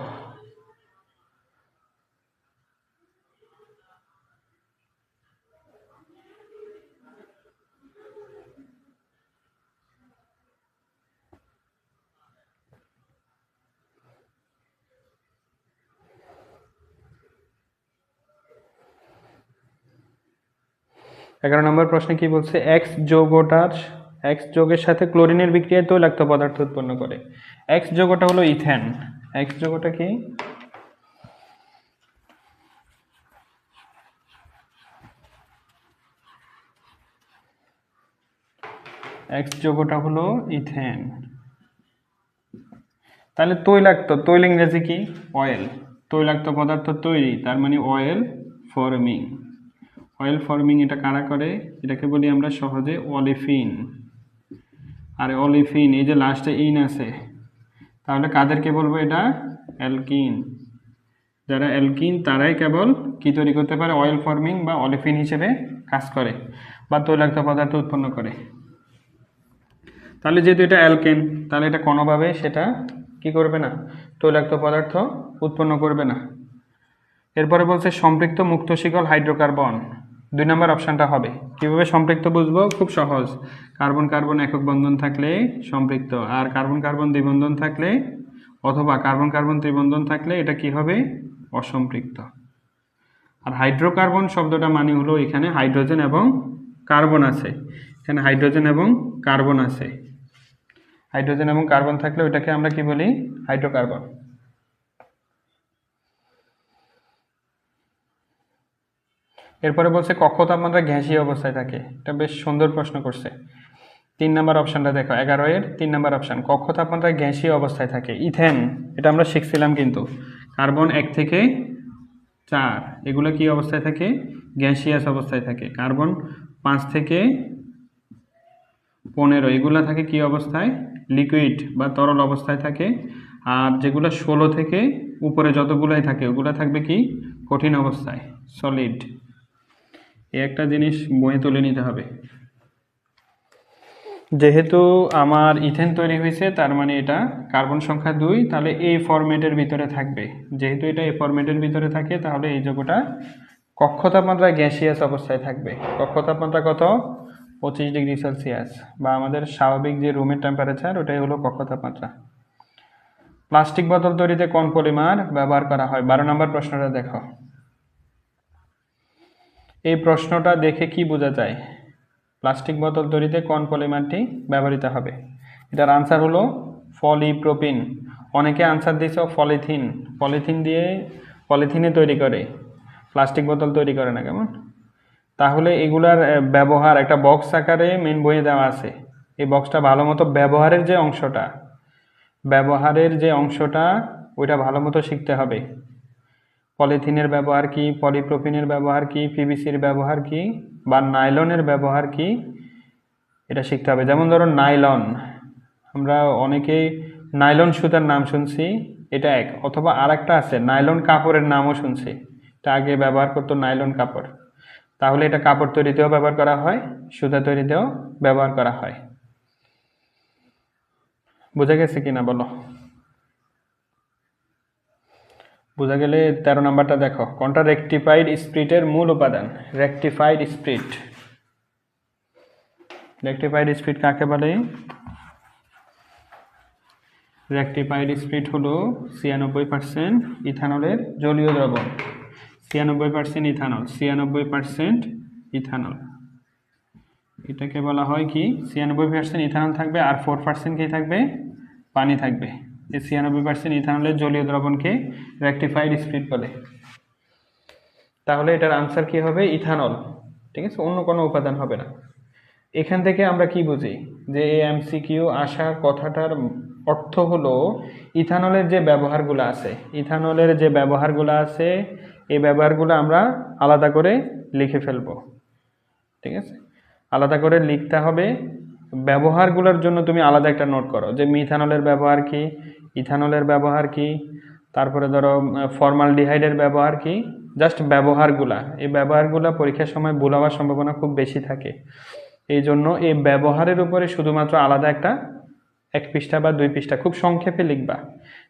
এগারো নম্বর প্রশ্নে কি বলছে? এক্স যৌগের সাথে ক্লোরিনের বিক্রিয়ায় তৈলাক্ত পদার্থ উৎপন্ন করে। এক্স যৌগটা হলো ইথেন। এক্স যৌগটা কি? এক্স যৌগটা হলো ইথেন। তাহলে তৈল ইংরেজি কি? অয়েল। তৈলাক্ত পদার্থ তৈরি, তার মানে অয়েল ফর্মিং। অয়েল ফর্মিং এটা কারা করে? এটাকে বলি আমরা সহজে অলিফিন। আর অলিফিন এই যে লাস্টে ইন আছে, তাহলে কাদেরকে বলবো? এটা অ্যালকিন। যারা অ্যালকিন তারাই কেবল কি তৈরি করতে পারে? অয়েল ফর্মিং বা অলিফিন হিসেবে কাজ করে বা তৈলাক্ত পদার্থ উৎপন্ন করে। তাহলে যেহেতু এটা অ্যালকেন, তাহলে এটা কোনোভাবে সেটা কি করবে না? তৈলাক্ত পদার্থ উৎপন্ন করবে না। এরপরে বলছে সম্পৃক্ত মুক্ত শিকল হাইড্রোকার্বন। 2 নম্বর অপশানটা হবে। কিভাবে সম্পৃক্ত বুঝবো? খুব সহজ। কার্বন কার্বন একক বন্ধন থাকলে সম্পৃক্ত, আর কার্বন কার্বন দ্বিবন্ধন থাকলে অথবা কার্বন কার্বন ত্রিবন্ধন থাকলে এটা কি হবে? অসম্পৃক্ত। আর হাইড্রোকার্বন শব্দটা মানে হলো এখানে হাইড্রোজেন এবং কার্বন আছে, এখানে হাইড্রোজেন এবং কার্বন আছে। হাইড্রোজেন এবং কার্বন থাকলে ওইটাকে আমরা কি বলি? হাইড্রোকার্বন। এরপরে বলছে কক্ষ তাপমাত্রা গ্যাসীয় অবস্থায় থাকে, এটা বেশ সুন্দর প্রশ্ন করছে। 3 নম্বর অপশনটা দেখো, 11 এর 3 নম্বর অপশন, কক্ষ তাপমাত্রায় গ্যাসীয় অবস্থায় থাকে। ইথেন, এটা আমরা শিখছিলাম কিন্তু। কার্বন 1 থেকে 4 এগুলো কি অবস্থায় থাকে? গ্যাসিয়াস অবস্থায় থাকে। কার্বন 5 থেকে 15 এগুলো থাকে কি অবস্থায়? লিকুইড বা তরল অবস্থায় থাকে। আর যেগুলো 16 থেকে উপরে যতগুলোই থাকে ওগুলো থাকবে কি? কঠিন অবস্থায়, সলিড। এই একটা জিনিস বইয়ে তুলে নিতে হবে। যেহেতু আমার ইথেন তৈরি হয়েছে তার মানে এটা কার্বন সংখ্যা 2, তাহলে এই ফরম্যাটের ভিতরে থাকবে। যেহেতু এটা এই ফরম্যাটের ভিতরে থাকে তাহলে এই যৌগটা কক্ষ তাপমাত্রায় গ্যাসিয়াস অবস্থায় থাকবে। কক্ষ তাপমাত্রা কত? 25 ডিগ্রি সেলসিয়াস, বা আমাদের স্বাভাবিক যে রুমের টেম্পারেচার ওটাই হলো কক্ষ তাপমাত্রা। প্লাস্টিক বোতল তৈরিতে কোন পলিমার ব্যবহার করা হয়? 12 নম্বর প্রশ্নটা দেখো। এই প্রশ্নটা দেখে কি বোঝা যায়? প্লাস্টিক বোতল তৈরিতে কোন পলিমারটি ব্যবহৃত হবে? এটার আনসার হলো পলিপ্রোপিন। অনেকে আনসার দিয়েছে পলিথিন। পলিথিনে তৈরি করে, প্লাস্টিক বোতল তৈরি করে না। কেমন? তাহলে এগুলার ব্যবহার একটা বক্স আকারে মেন বইয়ে দেওয়া আছে। এই বক্সটা ভালো মতো ব্যবহারের যে অংশটা ওইটা ভালো মতো শিখতে হবে। পলিথিনের ব্যবহার কি, পলিপ্রোপিনের ব্যবহার কি, পিভিসির ব্যবহার কি, বা নাইলনের ব্যবহার কি, এটা শিখতে হবে। যেমন ধরো নাইলন, আমরা অনেকেই নাইলন সুতার নাম শুনছি, এটা এক। অথবা আর একটা আছে নাইলন কাপড়ের নামও শুনছি, এটা আগে ব্যবহার করতো নাইলন কাপড়। তাহলে এটা কাপড় তৈরিতেও ব্যবহার করা হয়, সুতা তৈরিতেও ব্যবহার করা হয়। বোঝা গেছে কিনা বলো? বোঝা গেলে 13 নম্বরটা দেখো, কোনটা রেকটিফাইড স্পিরিটের মূল উপাদান? Rectified spirit. রেকটিফাইড স্পিরিট কাকে বলে? রেকটিফাইড স্পিরিট হলো 96% ইথানলের জলীয় দ্রবণ। 96% ইথানল, 96% ইথানল, এটাকে বলা হয় কি? 96% ইথানল থাকবে আর 4% কি থাকবে? পানি থাকবে। এই 96% ইথানলের জলীয় দ্রবণকে রেকটিফাইড স্পিরিট বলে। তাহলে এটার আনসার কি হবে? ইথানল। ঠিক আছে, অন্য কোনো উপাদান হবে না। এখান থেকে আমরা কি বুঝি? যে এই এমসিকিউ আসার কথাটার অর্থ হলো ইথানলের যে ব্যবহারগুলো আছে, এই ব্যবহারগুলো আমরা আলাদা করে লিখে ফেলবো। ঠিক আছে, আলাদা করে লিখতে হবে। ব্যবহারগুলোর জন্য তুমি আলাদা একটা নোট করো, যে মিথানলের ব্যবহার কি, ইথানলের ব্যবহার কি, তারপরে ধরো ফর্মালডিহাইডের ব্যবহার কি। জাস্ট ব্যবহারগুলা, এই ব্যবহারগুলা পরীক্ষার সময় ভুল হওয়ার সম্ভাবনা খুব বেশি থাকে। এই জন্য এই ব্যবহারের উপরে শুধুমাত্র আলাদা একটা 1 পৃষ্ঠা বা 2 পৃষ্ঠা খুব সংক্ষেপে লিখবা,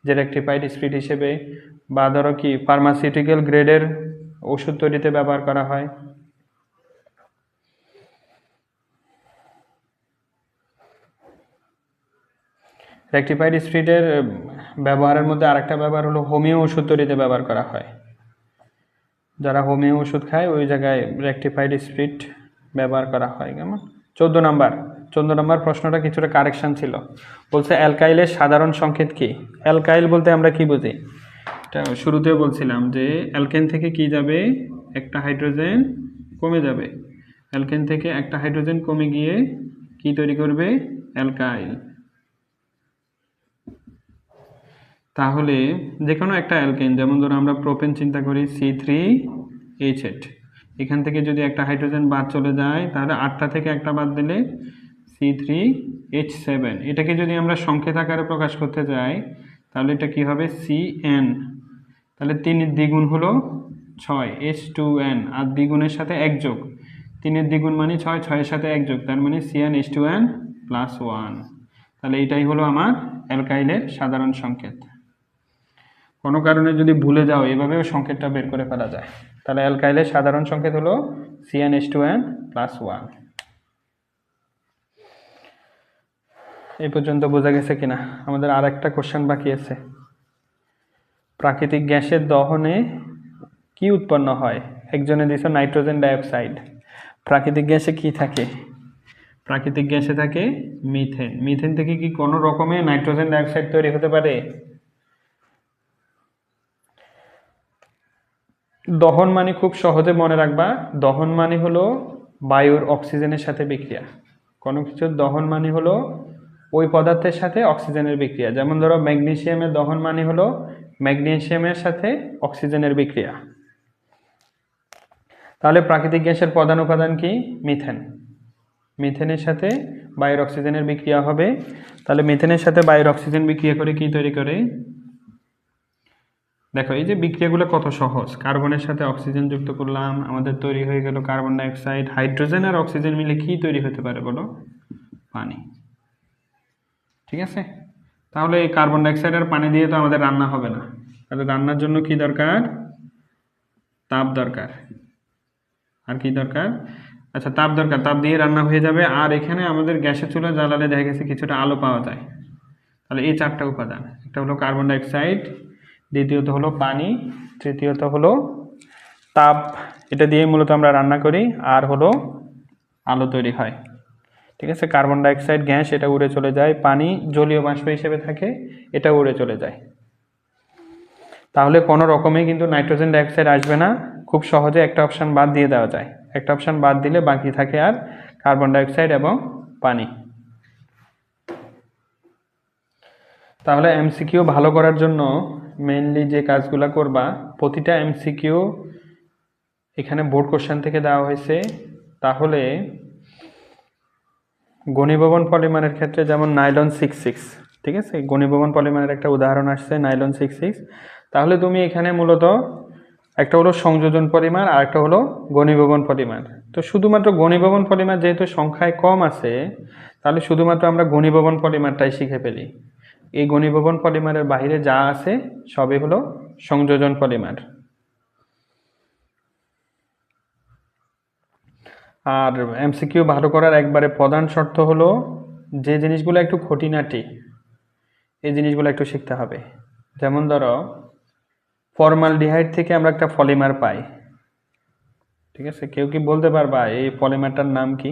যে রেকটিফাইড স্পিরিট হিসেবে, বা ধরো কি ফার্মাসিউটিক্যাল গ্রেডের ওষুধ তৈরিতে ব্যবহার করা হয়। রেকটিফাইড স্পিরিটের ব্যবহারের মধ্যে আরেকটা ব্যবহার হলো হোমিও ওষুধ তৈরিতে ব্যবহার করা হয়। যারা হোমিও ওষুধ খায় ওই জায়গায় রেকটিফাইড স্পিরিট ব্যবহার করা হয়। কেমন? 14 নম্বর প্রশ্নটা কিছুটা কারেকশন ছিল। বলছে অ্যালকাইলের সাধারণ সংকেত কি? অ্যালকাইল বলতে আমরা কি বুঝি? এটা শুরুতেও বলছিলাম যে অ্যালকেন থেকে কি যাবে? একটা হাইড্রোজেন কমে যাবে। অ্যালকেন থেকে একটা হাইড্রোজেন কমে গিয়ে কি তৈরি করবে? অ্যালকাইল। তাহলে যে কোনো একটা অ্যালকেন, যেমন ধরো আমরা প্রোপেন চিন্তা করি, C3H8, এখান থেকে যদি একটা হাইড্রোজেন বাদ চলে যায় তাহলে 8টা থেকে একটা বাদ দিলে C3H7। এটাকে যদি আমরা সংকেত আকারে প্রকাশ করতে যাই তাহলে এটা কি হবে? CN। তাহলে 3 দ্বিগুণ হলো 6, H2N, আর দ্বিগুণের সাথে 1 যোগ, 3 দ্বিগুণ মানে 6, 6 এর সাথে 1 যোগ, তার মানে CnH2n+1। তাহলে এটাই হলো আমার অ্যালকাইলের সাধারণ সংকেত। কোনো কারণে যদি ভুলে যাও এভাবেও সংকেতটা বের করে ফেলা যায়। তাহলে অ্যালকাইলের সাধারণ সংকেত হলো CnH2n+1। এই পর্যন্ত বোঝা গেছে কিনা? আমাদের আর একটা কোশ্চেন বাকি আছে। প্রাকৃতিক গ্যাসের দহনে কি উৎপন্ন হয়? একজনে দিয়েছে নাইট্রোজেন ডাইঅক্সাইড। প্রাকৃতিক গ্যাসে কি থাকে? প্রাকৃতিক গ্যাসে থাকে মিথেন। মিথেন থেকে কি কোনো রকমে নাইট্রোজেন ডাইঅক্সাইড তৈরি হতে পারে? দহন মানে খুব সহজে মনে রাখবা, দহন মানে হলো বায়ুর অক্সিজেনের সাথে বিক্রিয়া। কোনো কিছুর দহন মানে হলো ওই পদার্থের সাথে অক্সিজেনের বিক্রিয়া। যেমন ধরো ম্যাগনেসিয়ামের দহন মানে হলো ম্যাগনেসিয়ামের সাথে অক্সিজেনের বিক্রিয়া। তাহলে প্রাকৃতিক গ্যাসের প্রধান উপাদান কি? মিথেন। মিথেনের সাথে বায়ুর অক্সিজেনের বিক্রিয়া হবে। তাহলে মিথেনের সাথে বায়ুর অক্সিজেন বিক্রিয়া করে কি তৈরি করে? দেখো এই যে বিক্রিয়াগুলো কত সহজ। কার্বনের সাথে অক্সিজেন যুক্ত করলাম, আমাদের তৈরি হয়ে গেল কার্বন ডাইঅক্সাইড। হাইড্রোজেন আর অক্সিজেন মিলে কি তৈরি হতে পারে বলো? পানি। ঠিক আছে, তাহলে এই কার্বন ডাইঅক্সাইড আর পানি দিয়ে তো আমাদের রান্না হবে না। তাহলে রান্নার জন্য কি দরকার? তাপ দরকার। আর কি দরকার? আচ্ছা, তাপ দরকার, তাপ দিয়ে রান্না হয়ে যাবে। আর এখানে আমাদের গ্যাসের চুলা জ্বালালে দেখা গেছে কিছুটা আলো পাওয়া যায়। তাহলে এই চারটা উপাদান, একটা হলো কার্বন ডাইঅক্সাইড, দ্বিতীয়ত হলো পানি, তৃতীয়ত হলো তাপ। এটা দিয়ে মূলত আমরা রান্না করি, আর হলো আলো তৈরি হয়। ঠিক আছে, কার্বন ডাইঅক্সাইড গ্যাস এটা উড়ে চলে যায়, পানি জলীয় বাষ্প হিসেবে থাকে, এটা উড়ে চলে যায়। তাহলে কোনো রকমে কিন্তু নাইট্রোজেন ডাইঅক্সাইড আসবে না। খুব সহজে একটা অপশান বাদ দিয়ে দেওয়া যায়। একটা অপশান বাদ দিলে বাকি থাকে আর কার্বন ডাইঅক্সাইড এবং পানি। তাহলে এমসিকিউ ভালো করার জন্য মেইনলি যে কাজগুলো করবা, প্রতিটা এমসিকিউ এখানে বোর্ড কোশ্চেন থেকে দেওয়া হয়েছে। তাহলে ঘনীভবন পলিমারের ক্ষেত্রে যেমন নাইলন 66, ঠিক আছে, ঘনীভবন পলিমারের একটা উদাহরণ আসছে নাইলন 66। তাহলে তুমি এখানে মূলত একটা হলো সংযোজন পলিমার আর একটা হলো ঘনীভবন পলিমার। তো শুধুমাত্র ঘনীভবন পলিমার যেহেতু সংখ্যায় কম আছে, তাহলে শুধুমাত্র আমরা ঘনীভবন পলিমারটাই শিখে ফেলি। এই ঘনীভবন পলিমারের বাইরে যা আছে সবই হলো সংযোজন পলিমার। আর এমসিকিউ ভালো করার একবারে প্রধান শর্ত হলো যে জিনিসগুলো একটু খুঁটিনাটি, এই জিনিসগুলো একটু শিখতে হবে। যেমন ধরো ফর্মালডিহাইড থেকে আমরা একটা পলিমার পাই, ঠিক আছে, কেউ কি বলতে পারবা এই পলিমারটার নাম কি?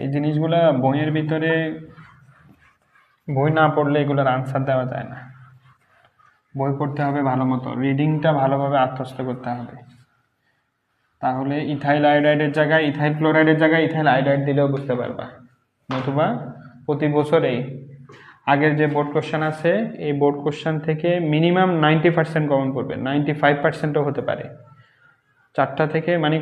এই জিনিসগুলা বইয়ের ভিতরে, বই না পড়লে এগুলোর আনসার দেওয়া যায় না। বই পড়তে হবে ভালো মতো, রিডিংটা ভালোভাবে আত্মস্থ করতে হবে। তাহলে ইথাইল আয়োডাইডের জায়গায় ইথাইল ক্লোরাইডের জায়গায় ইথাইল আয়োডাইড দিলেও বুঝতে পারবা। নতুবা প্রতি বছরেই আগের যে বোর্ড কোশ্চেন আছে, এই বোর্ড কোশ্চেন থেকে মিনিমাম 90% কমন পড়বে, 95%ও হতে পারে। 4টা থেকে মানে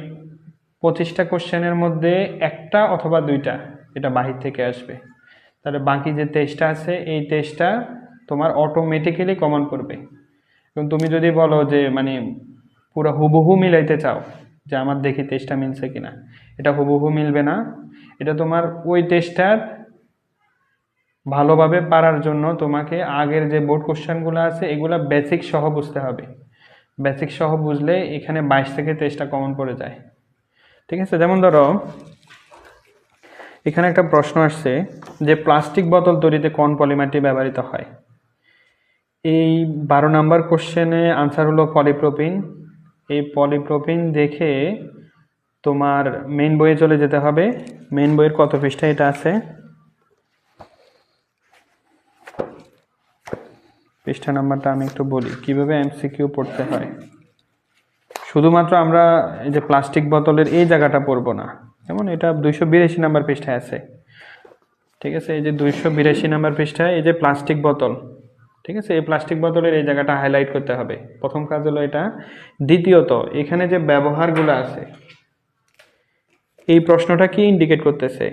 25টা কোশ্চেনের মধ্যে একটা অথবা 2টা এটা বাহির থেকে আসবে। তাহলে বাকি যে 23টা আছে, এই 23টা তোমার অটোমেটিক্যালি কমন পড়বে। এবং তুমি যদি বলো যে মানে পুরো হুবহু মিলাইতে চাও যে আমার দেখি 23টা মিলছে কিনা, এটা হুবহু মিলবে না। এটা তোমার ওই টেস্টটার ভালোভাবে পারার জন্য তোমাকে আগের যে বোর্ড কোশ্চেনগুলো আছে এগুলা বেসিক সহ বুঝতে হবে। বেসিক সহ বুঝলে এখানে 22 থেকে 23টা কমন পড়ে যায়। ঠিক আছে, যেমন ধরো এখানে একটা প্রশ্ন আসছে যে প্লাস্টিক বোতল তৈরিতে কোন পলিমারটি ব্যবহৃত হয়। এই 12 নম্বর কোশ্চেনে আনসার হলো পলিপ্রোপিন। এই পলিপ্রোপিন দেখে তোমার মেইন বইয়ে চলে যেতে হবে। মেইন বইয়ের কত পৃষ্ঠায় এটা আছে? পৃষ্ঠা নাম্বারটা আমি একটু বলি কিভাবে এমসিকিউ পড়তে হয়। শুধুমাত্র আমরা এই যে প্লাস্টিক বোতলের এই জায়গাটা পড়বো না, যেমন এটা 282 নম্বর পৃষ্ঠায় আছে। ঠিক আছে, এই যে 282 নম্বর পৃষ্ঠায় এই যে প্লাস্টিক বোতল, ঠিক আছে, এই প্লাস্টিক বোতলের এই জায়গাটা হাইলাইট করতে হবে। প্রথম কাজ হলো এটা। দ্বিতীয়ত এখানে যে ব্যবহারগুলো আছে, এই প্রশ্নটা কি ইন্ডিকেট করতেছে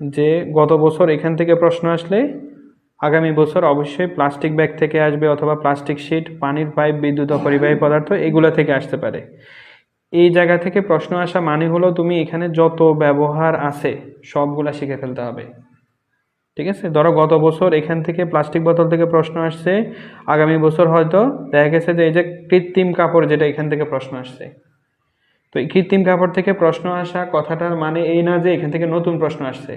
যে গত বছর এখান থেকে প্রশ্ন আসলে আগামী বছর অবশ্যই প্লাস্টিক ব্যাগ থেকে আসবে, অথবা প্লাস্টিক শিট, পানির পাইপ, বিদ্যুৎ অপরিবাহী পদার্থ, এগুলো থেকে আসতে পারে। এই জায়গা থেকে প্রশ্ন আসা মানে হলো তুমি এখানে যত ব্যবহার আছে সবগুলা শিখে ফেলতে হবে। ঠিক আছে, ধরো গত বছর এখান থেকে প্লাস্টিক বোতল থেকে প্রশ্ন আসছে, আগামী বছর হয়তো দেখা গেছে যে এই যে কৃত্রিম কাপড়, যেটা এখান থেকে প্রশ্ন আসছে। তো এই কৃত্রিম কাপড় থেকে প্রশ্ন আসা কথাটার মানে এই না যে এখান থেকে নতুন প্রশ্ন আসছে।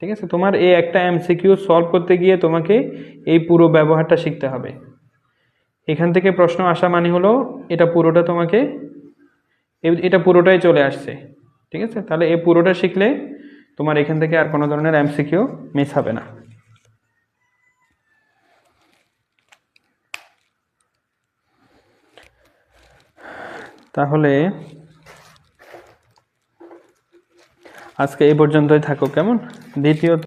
ঠিক আছে, তোমার এই একটা এমসিকিউ সলভ করতে গিয়ে তোমাকে এই পুরো ব্যবহারটা শিখতে হবে। এখান থেকে প্রশ্ন আসা মানে হলো এটা পুরোটা তোমাকে, এটা পুরোটাই চলে আসছে। ঠিক আছে, তাহলে এই পুরোটা শিখলে তোমার এখান থেকে আর কোনো ধরনের এমসিকিউ মিস হবে না। তাহলে আজকে এই পর্যন্তই থাকো, কেমন? দ্বিতীয়